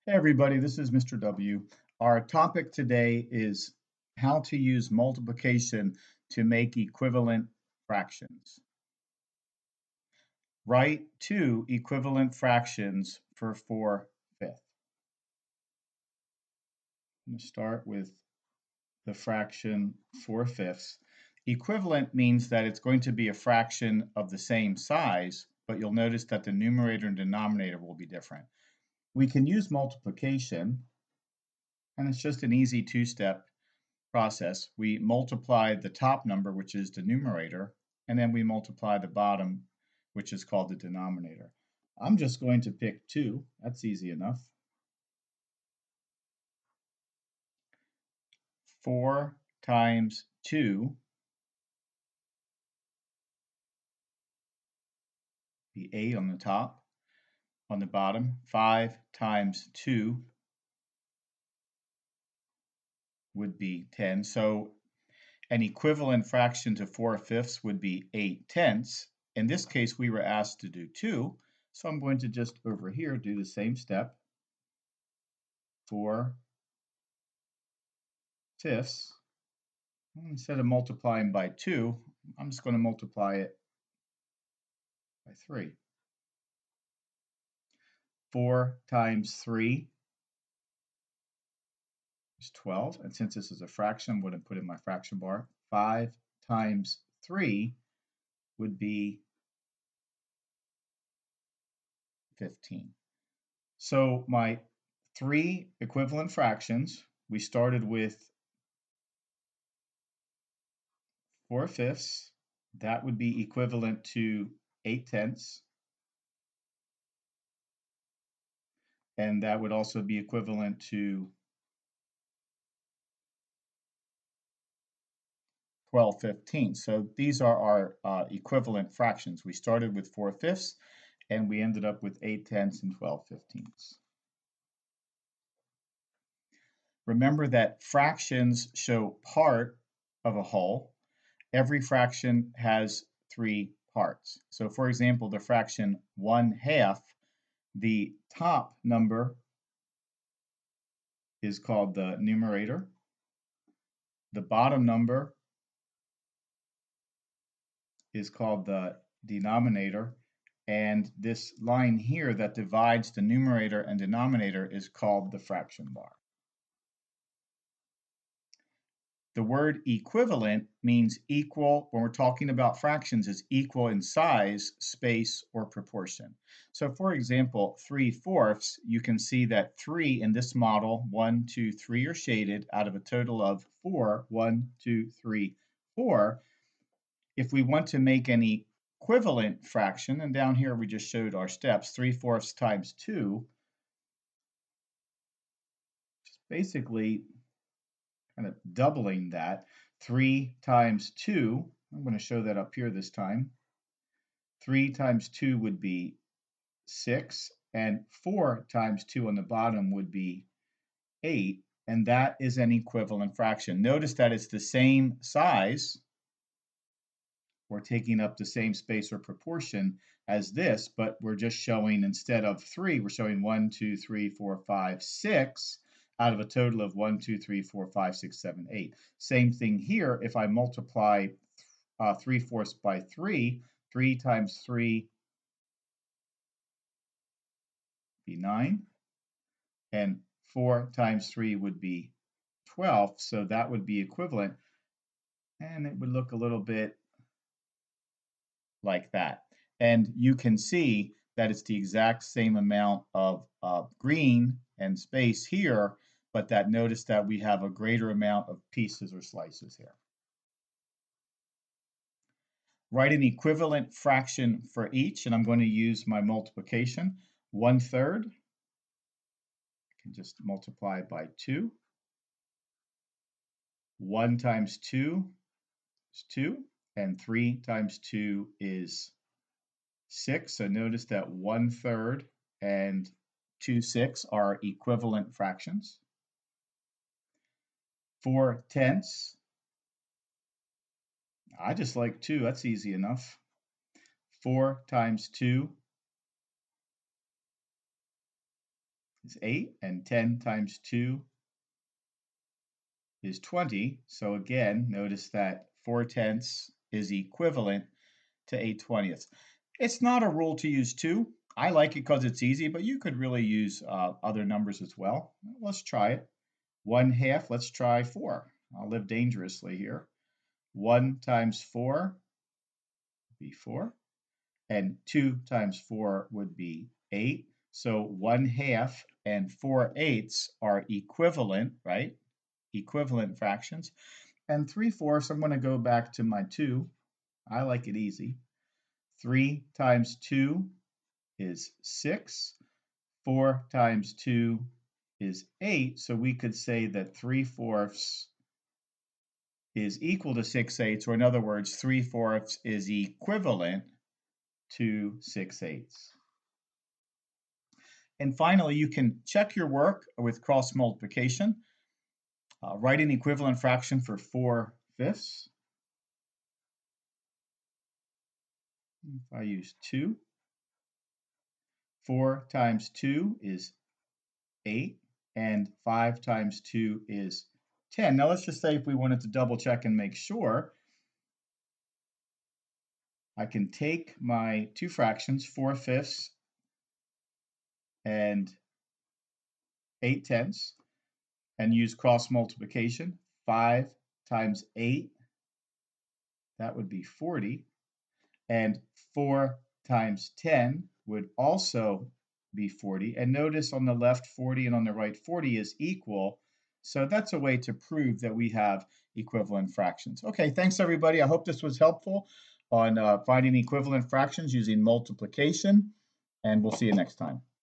Hey everybody, this is Mr. W. Our topic today is how to use multiplication to make equivalent fractions. Write two equivalent fractions for 4/5. I'm going to start with the fraction 4/5. Equivalent means that it's going to be a fraction of the same size, but you'll notice that the numerator and denominator will be different. We can use multiplication, and it's just an easy two-step process. We multiply the top number, which is the numerator, and then we multiply the bottom, which is called the denominator. I'm just going to pick 2. That's easy enough. 4 times 2, the 8 on the top. On the bottom, 5 times 2 would be 10. So an equivalent fraction to 4/5 would be 8/10. In this case, we were asked to do 2, so I'm going to just over here do the same step. 4/5. Instead of multiplying by 2, I'm just going to multiply it by 3. 4 times 3 is 12, and since this is a fraction, I'm going to put in my fraction bar. 5 times 3 would be 15. So my three equivalent fractions, we started with 4/5. That would be equivalent to 8/10. And that would also be equivalent to 12/15. So these are our equivalent fractions. We started with 4/5 and we ended up with 8/10 and 12/15. Remember that fractions show part of a whole. Every fraction has 3 parts. So for example, the fraction 1/2, the top number is called the numerator. The bottom number is called the denominator, and this line here that divides the numerator and denominator is called the fraction bar. The word equivalent means equal, when we're talking about fractions, is equal in size, space, or proportion. So for example, 3/4, you can see that 3 in this model, 1, 2, 3 are shaded out of a total of 4, 1, 2, 3, 4. If we want to make an equivalent fraction, and down here we just showed our steps, 3/4 times 2, just basically kind of doubling that. 3 times 2, I'm going to show that up here this time. 3 times 2 would be 6, and 4 times 2 on the bottom would be 8, and that is an equivalent fraction. Notice that it's the same size. We're taking up the same space or proportion as this, but we're just showing, instead of 3, we're showing 1, 2, 3, 4, 5, 6 out of a total of 1, 2, 3, 4, 5, 6, 7, 8. Same thing here. If I multiply 3/4 by 3, 3 times 3 would be 9, and 4 times 3 would be 12, so that would be equivalent, and it would look a little bit like that. And you can see that it's the exact same amount of green and space here, but that notice that we have a greater amount of pieces or slices here. Write an equivalent fraction for each, and I'm going to use my multiplication. 1/3, I can just multiply by 2. 1 times 2 is 2, and 3 times 2 is 6. So notice that 1/3 and 2/6 are equivalent fractions. 4/10, I just like 2, that's easy enough. 4 times 2 is 8, and 10 times 2 is 20. So again, notice that 4/10 is equivalent to 8/20. It's not a rule to use 2. I like it because it's easy, but you could really use other numbers as well. Let's try it. 1/2, let's try 4. I'll live dangerously here. 1 times 4 would be 4, and 2 times 4 would be 8. So 1/2 and 4/8 are equivalent, right? Equivalent fractions. And 3/4, I'm going to go back to my 2. I like it easy. 3 times 2 is 6. 4 times 2 is 8. So we could say that 3/4 is equal to 6/8, or in other words, 3/4 is equivalent to 6/8. And finally, you can check your work with cross multiplication. Write an equivalent fraction for 4/5. If I use 2, 4 times 2 is 8, and 5 times 2 is 10. Now let's just say if we wanted to double check and make sure, I can take my two fractions, 4/5 and 8/10, and use cross multiplication. 5 times 8, that would be 40. And 4 times 10 would also be 40. And notice on the left 40 and on the right 40 is equal. So that's a way to prove that we have equivalent fractions. Okay, thanks everybody. I hope this was helpful on finding equivalent fractions using multiplication. And we'll see you next time.